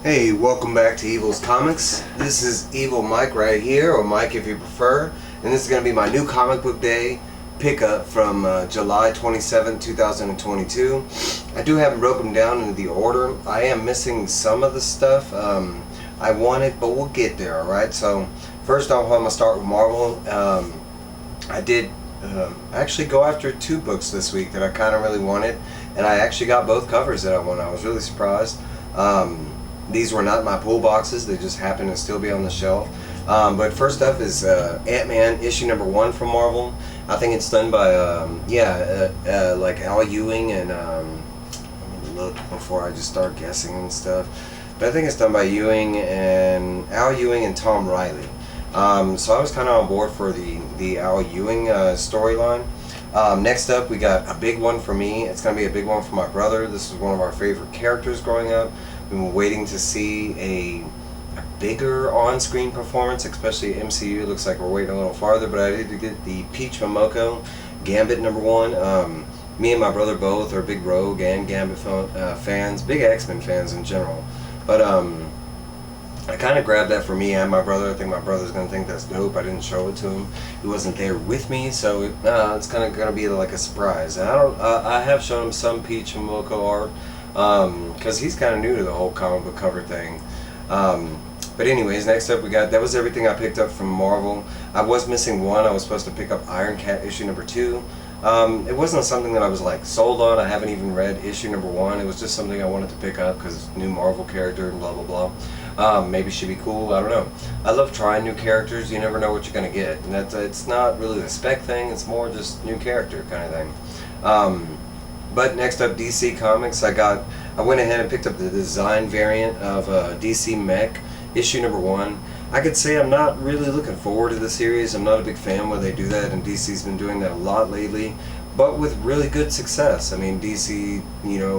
Hey, welcome back to Evil's Comics. This is Evil Mike right here, or Mike if you prefer, and this is going to be my new comic book day pickup from July 27, 2022. I do have them broken down into the order. I am missing some of the stuff I wanted, but we'll get there, alright? So, first off, I'm going to start with Marvel. I did actually go after two books this week that I kind of really wanted, and I actually got both covers that I wanted. I was really surprised. These were not my pull boxes, they just happened to still be on the shelf. But first up is Ant-Man issue number 1 from Marvel. I think it's done by, like Al Ewing and, let me look before I just start guessing and stuff. But I think it's done by Al Ewing and Tom Riley. So I was kind of on board for the Al Ewing storyline. Next up, we got a big one for me. It's going to be a big one for my brother. This is one of our favorite characters growing up. We've been waiting to see a bigger on-screen performance, especially MCU. It looks like we're waiting a little farther, but I did get the Peach Momoko Gambit number 1. Me and my brother both are big Rogue and Gambit fans, big X-Men fans in general. But I kind of grabbed that for me and my brother. I think my brother's going to think that's dope. I didn't show it to him. He wasn't there with me, so it's kind of going to be like a surprise. And I have shown him some Peach Momoko art, because he's kind of new to the whole comic book cover thing. But anyways, next up that was everything I picked up from Marvel. I was missing one. I was supposed to pick up Iron Cat issue number 2. It wasn't something that I was like sold on. I haven't even read issue number 1. It was just something I wanted to pick up because new Marvel character and blah blah blah. Maybe she'd be cool. I don't know. I love trying new characters. You never know what you're gonna get, and it's not really the spec thing. It's more just new character kind of thing. But next up, DC Comics. I went ahead and picked up the design variant of DC Mech issue number 1. I could say I'm not really looking forward to the series. I'm not a big fan when they do that, and DC's been doing that a lot lately, but with really good success. I mean, DC,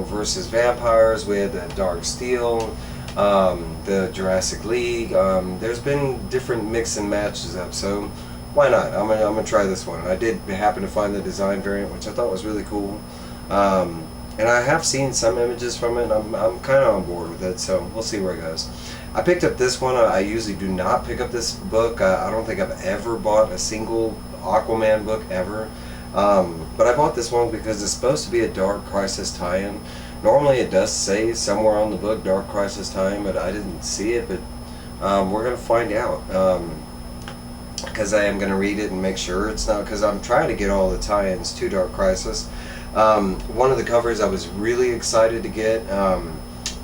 versus vampires. We had the Dark Steel, the Jurassic League. There's been different mix and matches up, so why not? I'm gonna try this one. I did happen to find the design variant, which I thought was really cool. And I have seen some images from it, and I'm kind of on board with it, so we'll see where it goes. I picked up this one. I usually do not pick up this book. I don't think I've ever bought a single Aquaman book ever. But I bought this one because it's supposed to be a Dark Crisis tie-in. Normally it does say somewhere on the book Dark Crisis tie-in, but I didn't see it, but we're going to find out. Because I am going to read it and make sure it's not, because I'm trying to get all the tie-ins to Dark Crisis. One of the covers I was really excited to get.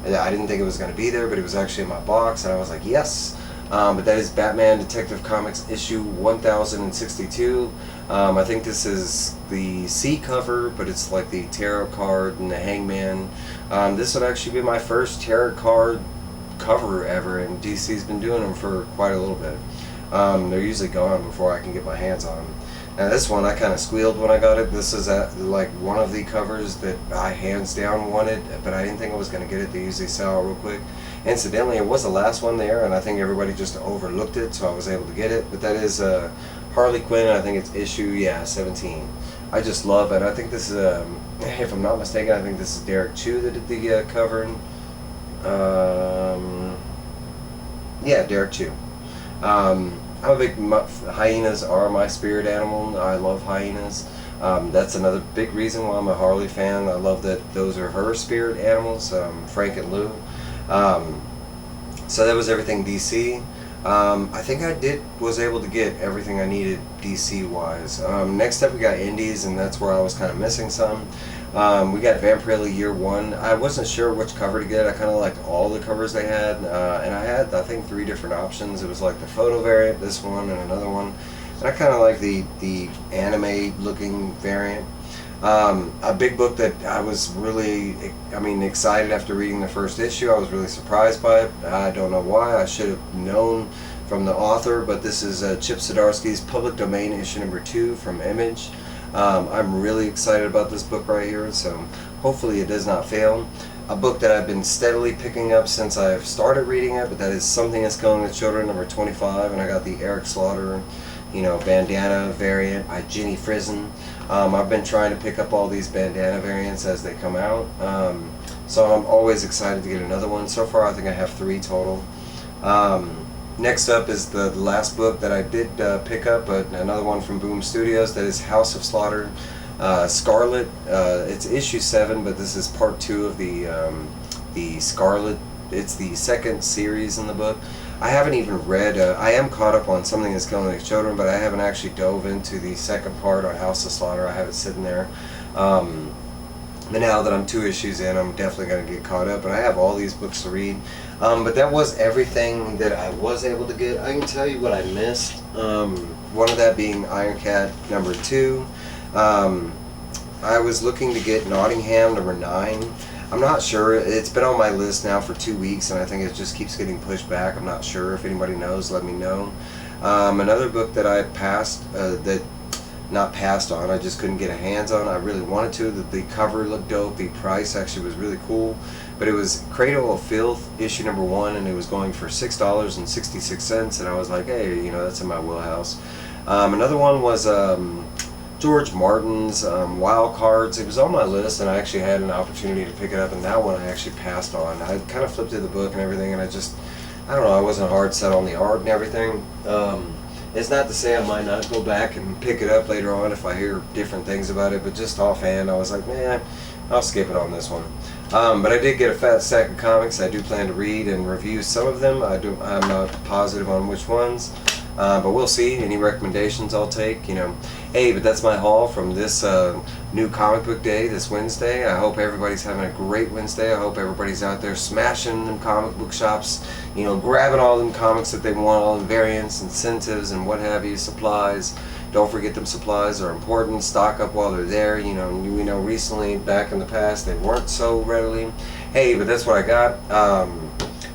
I didn't think it was going to be there, but it was actually in my box, and I was like, yes. But that is Batman Detective Comics issue 1062. I think this is the C cover, but it's like the tarot card and the hangman. This would actually be my first tarot card cover ever, and DC's been doing them for quite a little bit. They're usually gone before I can get my hands on them. Now this one, I kind of squealed when I got it. This is like one of the covers that I hands down wanted, but I didn't think I was going to get it. They usually sell out real quick. Incidentally, it was the last one there, and I think everybody just overlooked it, so I was able to get it. But that is Harley Quinn. I think it's issue 17. I just love it. I think this is, if I'm not mistaken, I think this is Derek Chu that did the covering. Yeah, Derek Chu. I'm a big hyenas are my spirit animal. I love hyenas. That's another big reason why I'm a Harley fan. I love that those are her spirit animals, Frank and Lou. So that was everything DC. I think I was able to get everything I needed DC wise. Next up we got indies, and that's where I was kind of missing some. We got Vampirella Year 1. I wasn't sure which cover to get. I kind of liked all the covers they had, and I had, I think, 3 different options. It was like the photo variant, this one, and another one. And I kind of like the anime-looking variant. A big book that I was really, excited after reading the first issue. I was really surprised by it. I don't know why. I should have known from the author, but this is Chip Zdarsky's Public Domain issue number 2 from Image. I'm really excited about this book right here, so hopefully it does not fail. A book that I've been steadily picking up since I've started reading it, but that is Something Is Killing the Children, number 25, and I got the Eric Slaughter, bandana variant by Jenny Frison. I've been trying to pick up all these bandana variants as they come out. so I'm always excited to get another one. So far I think I have 3 total. Next up is the last book that I did pick up, but another one from Boom Studios, that is House of Slaughter, Scarlet. It's issue 7, but this is part 2 of the Scarlet. It's the second series in the book. I haven't even read, I am caught up on Something That's Killing the Children, but I haven't actually dove into the second part on House of Slaughter. I have it sitting there. But now that I'm 2 issues in, I'm definitely going to get caught up. And I have all these books to read. But that was everything that I was able to get. I can tell you what I missed. One of that being Iron Cat number 2. I was looking to get Nottingham number 9. I'm not sure. It's been on my list now for 2 weeks, and I think it just keeps getting pushed back. I'm not sure. If anybody knows, let me know. Another book that I not passed on, I just couldn't get a hands on. I really wanted to. The cover looked dope. The price actually was really cool. But it was Cradle of Filth, issue number 1, and it was going for $6.66, and I was like, hey, you know, that's in my wheelhouse. Another one was George Martin's Wild Cards. It was on my list, and I actually had an opportunity to pick it up, and that one I actually passed on. I kind of flipped through the book and everything, and I don't know, I wasn't hard set on the art and everything. It's not to say I might not go back and pick it up later on if I hear different things about it, but just offhand I was like, man, I'll skip it on this one. But I did get a fat stack of comics. I do plan to read and review some of them. I'm not positive on which ones. But we'll see. Any recommendations I'll take, you know. Hey, but that's my haul from this new comic book day, this Wednesday. I hope everybody's having a great Wednesday. I hope everybody's out there smashing them comic book shops, you know, grabbing all them comics that they want, all the variants, incentives, and what have you, supplies. Don't forget them supplies are important. Stock up while they're there. You know, we know recently, back in the past, they weren't so readily. Hey, but that's what I got.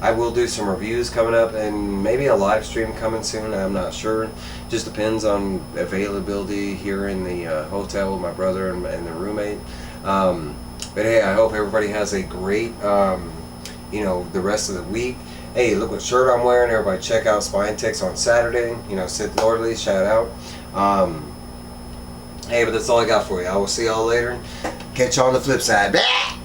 I will do some reviews coming up, and maybe a live stream coming soon. I'm not sure. Just depends on availability here in the hotel with my brother and the roommate. But hey, I hope everybody has a great, you know, the rest of the week. Hey, look what shirt I'm wearing. Everybody check out SpineTicks on Saturday. You know, Sid Lordley, shout out. Hey, but that's all I got for you. I will see y'all later. Catch you on the flip side. Bah!